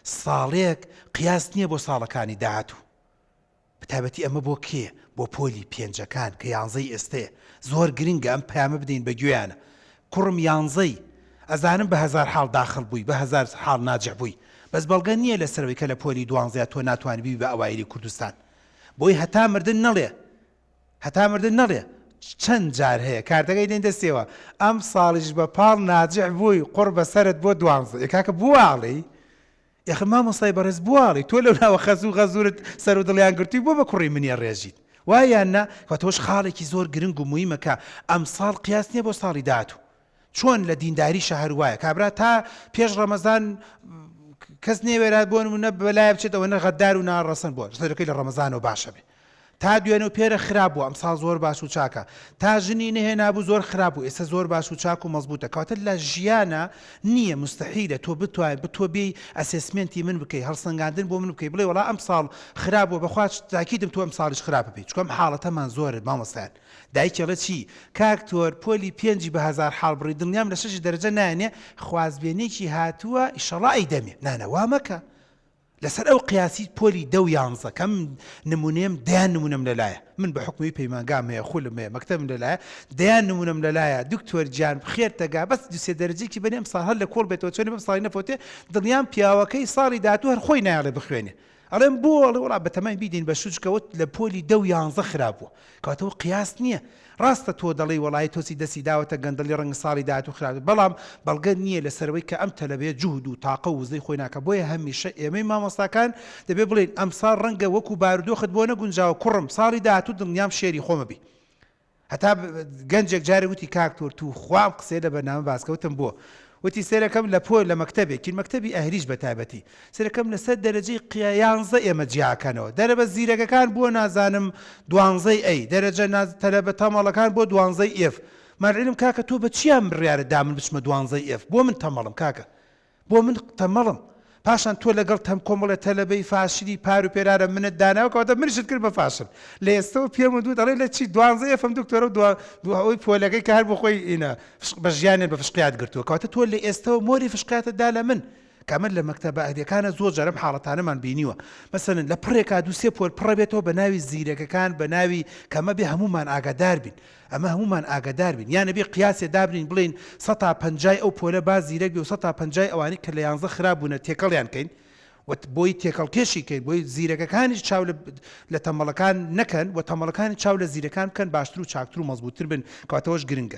ساڵێک قیاس نییە بۆ ساڵەکانی داهاتوو. بەتایبەتی ئەمە بۆ کێ؟ بۆ پۆلی پێنجەکان کە یانزەی ئێستەیە زۆر گرنگە ئەم پامە بدەین بە گوێیانە. کوڕم یانزەی ئەزانم بە هەزار حاڵ داخل بووی، بە هەزار حاڵ ناجح بووی، بەس بەڵگە نییە لەسەرەوەی کە لە پۆلی دوانزەیە تۆ ناتوانانی بی بە ئەوایری کوردستان. بۆی هەتا مردن نەڵێ، هەتا مردن نەڵێ چەند جار هەیە کارتەکەی دێن دەستێەوە ئەم ساڵیش بە پاڵ ناجح بووی قڕ بەسەرت بۆ دوانزە یکاکە بواڵی یخ مامۆستای بەڕێز بواڵی تۆ لەو ناوە خەزوو غەزورت سەر و دڵیان گرتووی بۆ بە کوڕی منیە ڕێژیت وایان نا کەواتەوەش خاڵێکی زۆر گرنگ و موهیمەکە ئەم ساڵ قیاس نییە بۆ ساڵی داهاتوو. چۆن لە دینداری شەهر وایە کابرا تا پێش ڕەمەزان کەس نێوێرا بۆ نمونە بەلای بچێتەوە نە غەدار و ناڕەسەن بووە سەرەکەی لە ڕەمەزانەوە باشە بێ. تا دوێنێ و پێرە خراپ بوو ئەم ساڵ زۆر باش و چاکە، تا ژنی نەهێنابوو زۆر خراپ بوو ئێستا زۆر باش و چاک و مەزبوطە. کەواتە لە ژیانە نییە مستحیلە تۆ بتوانیت بتۆ بێی ئەسێسمنتی من بکەی هەڵسەنگاندن بۆ من بکەی بڵێ وەڵا ئەم ساڵ خراپ بووە بەخوا تاکیدم تۆ ئەم ساڵیش خراپە بێت چکۆم حاڵەتەمان زۆرت مامۆستایان. دایکێڵە چی کاکتۆر پۆلی پێنجی بە هەزار حاڵ بڕی دڵنیام لە شەشی دەرەجە نایەنێ خوازبێنێکی هاتووە ئیشەڵا ئەیدەمێ نانەوا مەکە لەسەر ئەو قیاسی پۆلی دە و یانزە کەم نمونێم دەیان نمونەم لەلایە من بە حکومی پەیمانگام هەیە خولم هەیە مەکتەبم لەلایە دەیان نمونەم لەلایە دکتۆر گیان خێرتەگا بەس دوسێ دەرەجێکی بەنێم ساڵ هەر لە کۆڵ بێتەوە چۆنێ بەم ساڵی نەفۆتێ دڵنیام پیاوەکەی ساڵی داهاتوو هەر خۆی نایڵێ بخوێنێ ئەڵێم بۆ ئەڵێ وڵا بەتەمای بیدین بە شوچکەوت لە پۆلی دە و یانزە خراپ بووە کەواتەوە قیاس نییە. ڕاستە تۆ دەڵی وڵای تۆسی دەستی داوەتە گەندەلی ڕەنگ ساڵی داهاتوو خراپ بەڵام بەڵگە نییە لەسەرەوەی کە ئەم تەلەبێ جوهد و تاقە و وزەی خۆی ناکە بۆیە هەمیشە ئێمەی مامۆستاکان دەبێ بڵێن ئەم ساڵ ڕەنگە وەکو بارودۆخت بۆ نەگونجاوە کوڕم ساڵی داهاتوو دڵنیام شێری خۆمە بی. هەتا گەنجێک جارێ وتی کاکتۆر تو خوام قسێ لە بەرنامە باسکەوتم بۆ وتی سێرەکەم لە پۆل لە مەکتەبێکی مەکتەبی ئەهریش بە تایبەتی سێرەکەم لەسەر دەرەجەی یانزە ئێمە جیاکەنەوە دەرەبە زیرەکەکان بۆ نازانم دوانزەی ئەی دەرەجە تەلەبە تەمەڵەکان بۆ دوانزەی ئێف مەرعلم کاکە تۆ بە چیان بڕیارە دا من بچمە دوانزەی ئێف بۆ من تەمەڵم کاکە بۆ من تەمەڵم پاشان تۆ لەگەڵ تەم کۆمەڵە تەلەبەی فاشری پار و پێرارە منت داناوە کەواتە منیشت کرد بە فاشل لە ئێستەوە پێم دوو دەڵێ لە چی دوانزەی ئێفم دکتۆرە دوای پۆلەکەی کە هەر بۆ خۆی ئینە بە ژیانێ بە فشقیات گرتووە کەواتە تۆ لە ئێستەوە مۆری فشقیاتەدا لە من کەمە لە مەکتەبە ئەهلیەکانە زۆر جارم حاڵەتانەمان بینیوە مەسەلەن لە پڕێکا دوو سێ پۆل پڕە بێتەوە بە ناوی زیرەکەکان بە ناوی کەمە بێ هەمومان ئاگادار بین ئەمە هەمومان ئاگادار بین یانە بێ قیاسێ دابرین بڵین 150 ئەو پۆلە با زیرەک بێ و 150 ئەوانی کە لە یانزە خراپ بوونە تێکەڵیان کەین بۆی تێکەڵکێشی کەین بۆی زیرەکەکانی چاو لە تەمەڵەکان نەکەن و تەمەڵەکانی چاو لە زیرەکان بکەن باشتر و چاکتر و مەزبوطتر بن کەواتەوەش گرنگە.